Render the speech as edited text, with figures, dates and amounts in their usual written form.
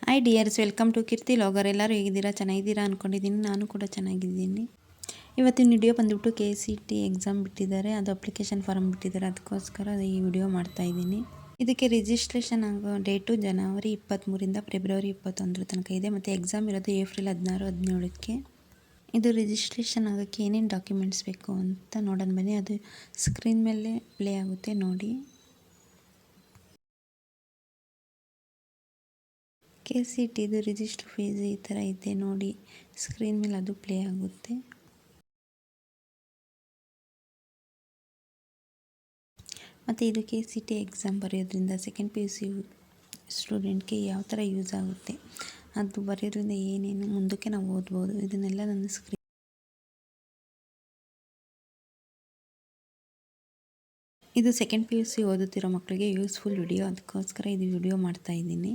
Hi dears, welcome to Keerthi vlogger. ಎಲ್ಲರೂ ಹೇಗಿದ್ದೀರಾ? ಚೆನ್ನಾಗಿದ್ದೀರಾ ಅಂದ್ಕೊಂಡಿದ್ದೀನಿ. ನಾನು ಕೂಡ ಚೆನ್ನಾಗಿದ್ದೀನಿ. ಇವತ್ತಿನ ವಿಡಿಯೋ ಬಂದುಬಿಟ್ಟು KCET ಎಕ್ಸಾಮ್ ಬಿಟ್ಟಿದ್ದಾರೆ, ಅದು ಅಪ್ಲಿಕೇಶನ್ ಫಾರ್ಮ್ ಬಿಟ್ಟಿದ್ದಾರೆ. ಅದಕ್ಕೋಸ್ಕರ ಈ ವಿಡಿಯೋ ಮಾಡ್ತಾಯಿದ್ದೀನಿ. ಇದಕ್ಕೆ ರಿಜಿಸ್ಟ್ರೇಷನ್ ಆಗೋ ಡೇಟು ಜನವರಿ 23ರಿಂದ ಫೆಬ್ರವರಿ 21 ತನಕ ಇದೆ. ಮತ್ತು ಎಕ್ಸಾಮ್ ಇರೋದು ಏಪ್ರಿಲ್ 16, 17ಕ್ಕೆ. ಇದು ರಿಜಿಸ್ಟ್ರೇಷನ್ ಆಗೋಕ್ಕೆ ಏನೇನು ಡಾಕ್ಯುಮೆಂಟ್ಸ್ ಬೇಕು ಅಂತ ನೋಡೋಣ ಬನ್ನಿ. ಅದು ಸ್ಕ್ರೀನ್ ಮೇಲೆ ಪ್ಲೇ ಆಗುತ್ತೆ, ನೋಡಿ. KCET ಇದು ರಿಜಿಸ್ಟರ್ ಫೀಸ್ ಈ ಥರ ಇದೆ ನೋಡಿ, ಸ್ಕ್ರೀನ್ ಮೇಲೆ ಅದು ಪ್ಲೇ ಆಗುತ್ತೆ. ಮತ್ತು ಇದು KCET ಎಕ್ಸಾಮ್ ಬರೆಯೋದ್ರಿಂದ ಸೆಕೆಂಡ್ PUC ಸ್ಟೂಡೆಂಟ್ಗೆ ಯಾವ ಥರ ಯೂಸ್ ಆಗುತ್ತೆ, ಅದು ಬರೆಯೋದ್ರಿಂದ ಏನೇನು ಮುಂದಕ್ಕೆ ನಾವು ಓದ್ಬೋದು, ಇದನ್ನೆಲ್ಲ ನನ್ನ ಸ್ಕ್ರೀನ್. ಇದು ಸೆಕೆಂಡ್ PUC ಓದುತ್ತಿರೋ ಮಕ್ಕಳಿಗೆ ಯೂಸ್ಫುಲ್ ವಿಡಿಯೋ, ಅದಕ್ಕೋಸ್ಕರ ಇದು ವಿಡಿಯೋ ಮಾಡ್ತಾಯಿದ್ದೀನಿ.